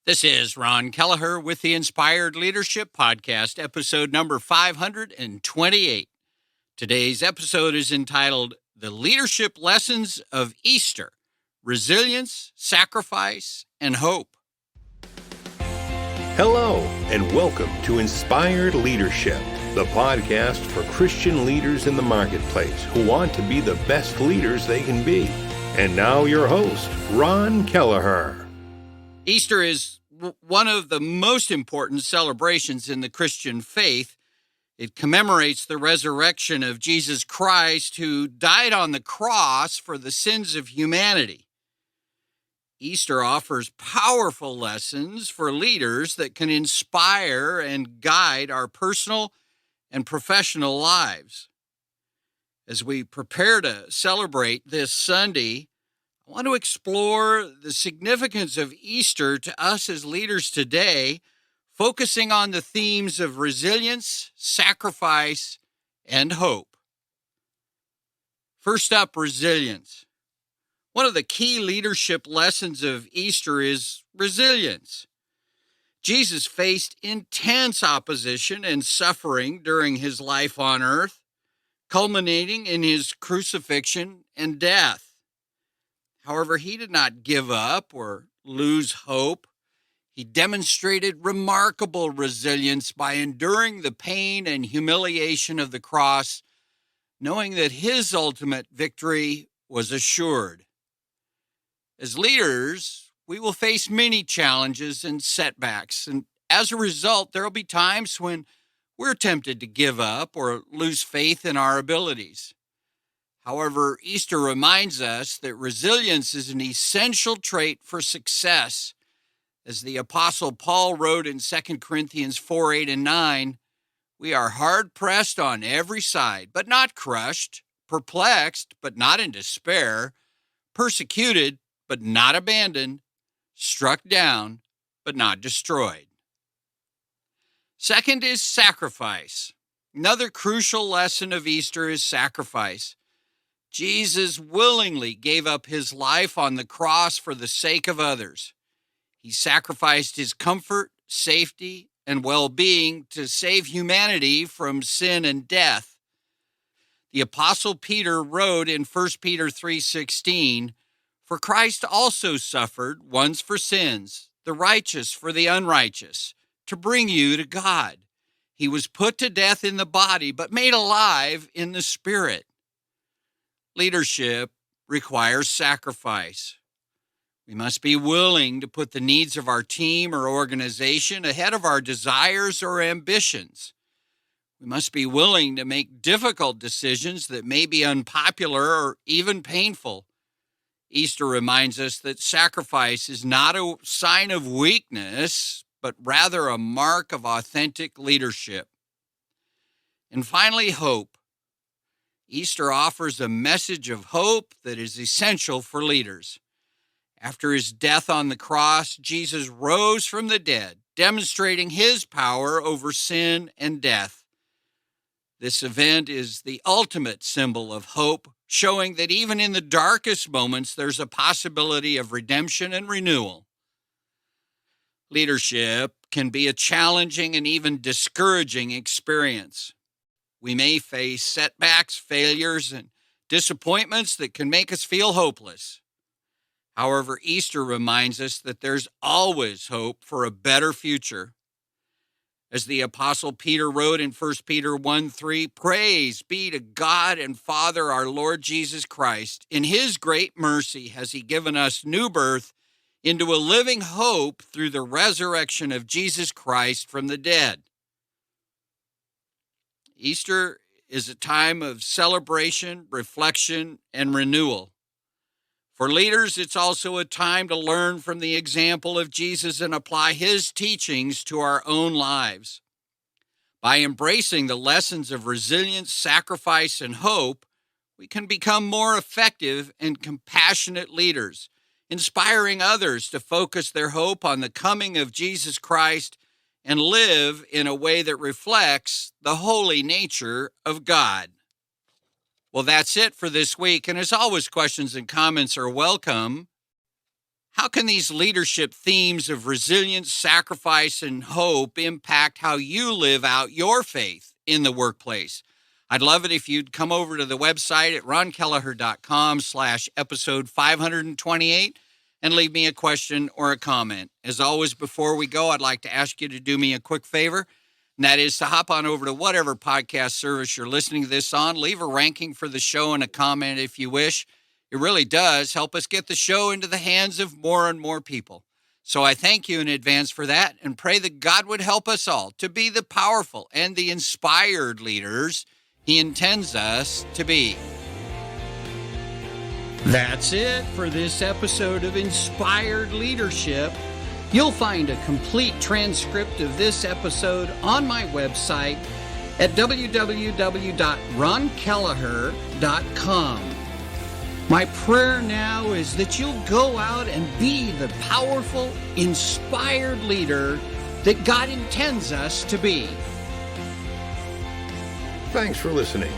This is Ron Kelleher with the Inspired Leadership Podcast, episode number 528. Today's episode is entitled The Leadership Lessons of Easter: Resilience, Sacrifice, and Hope. Hello, and welcome to Inspired Leadership, the podcast for Christian leaders in the marketplace who want to be the best leaders they can be. And now your host, Ron Kelleher. Easter is one of the most important celebrations in the Christian faith. It commemorates the resurrection of Jesus Christ, who died on the cross for the sins of humanity. Easter offers powerful lessons for leaders that can inspire and guide our personal and professional lives. As we prepare to celebrate this Sunday, I want to explore the significance of Easter to us as leaders today, focusing on the themes of resilience, sacrifice, and hope. First up, resilience. One of the key leadership lessons of Easter is resilience. Jesus faced intense opposition and suffering during his life on earth, culminating in his crucifixion and death. However, he did not give up or lose hope. He demonstrated remarkable resilience by enduring the pain and humiliation of the cross, knowing that his ultimate victory was assured. As leaders, we will face many challenges and setbacks, and as a result, there will be times when we're tempted to give up or lose faith in our abilities. However, Easter reminds us that resilience is an essential trait for success. As the Apostle Paul wrote in 2 Corinthians 4:8 and 9, we are hard-pressed on every side, but not crushed, perplexed, but not in despair, persecuted, but not abandoned, struck down, but not destroyed. Second is sacrifice. Another crucial lesson of Easter is sacrifice. Jesus willingly gave up his life on the cross for the sake of others. He sacrificed his comfort, safety, and well-being to save humanity from sin and death. The Apostle Peter wrote in 1 Peter 3:16, "For Christ also suffered once for sins, the righteous for the unrighteous, to bring you to God. He was put to death in the body, but made alive in the spirit." Leadership requires sacrifice. We must be willing to put the needs of our team or organization ahead of our desires or ambitions. We must be willing to make difficult decisions that may be unpopular or even painful. Easter reminds us that sacrifice is not a sign of weakness, but rather a mark of authentic leadership. And finally, hope. Easter offers a message of hope that is essential for leaders. After his death on the cross, Jesus rose from the dead, demonstrating his power over sin and death. This event is the ultimate symbol of hope, showing that even in the darkest moments, there's a possibility of redemption and renewal. Leadership can be a challenging and even discouraging experience. We may face setbacks, failures, and disappointments that can make us feel hopeless. However, Easter reminds us that there's always hope for a better future. As the Apostle Peter wrote in 1 Peter 1:3, "Praise be to God and Father our Lord Jesus Christ. In his great mercy has he given us new birth into a living hope through the resurrection of Jesus Christ from the dead." Easter is a time of celebration, reflection, and renewal. For leaders, it's also a time to learn from the example of Jesus and apply his teachings to our own lives. By embracing the lessons of resilience, sacrifice, and hope, we can become more effective and compassionate leaders, inspiring others to focus their hope on the coming of Jesus Christ and live in a way that reflects the holy nature of God. Well, that's it for this week. And as always, questions and comments are welcome. How can these leadership themes of resilience, sacrifice, and hope impact how you live out your faith in the workplace? I'd love it if you'd come over to the website at ronkelleher.com/episode 528 and leave me a question or a comment. As always, before we go, I'd like to ask you to do me a quick favor, and that is to hop on over to whatever podcast service you're listening to this on. Leave a ranking for the show and a comment if you wish. It really does help us get the show into the hands of more and more people. So I thank you in advance for that and pray that God would help us all to be the powerful and the inspired leaders He intends us to be. That's it for this episode of Inspired Leadership. You'll find a complete transcript of this episode on my website at www.ronkelleher.com. My prayer now is that you'll go out and be the powerful, inspired leader that God intends us to be. Thanks for listening.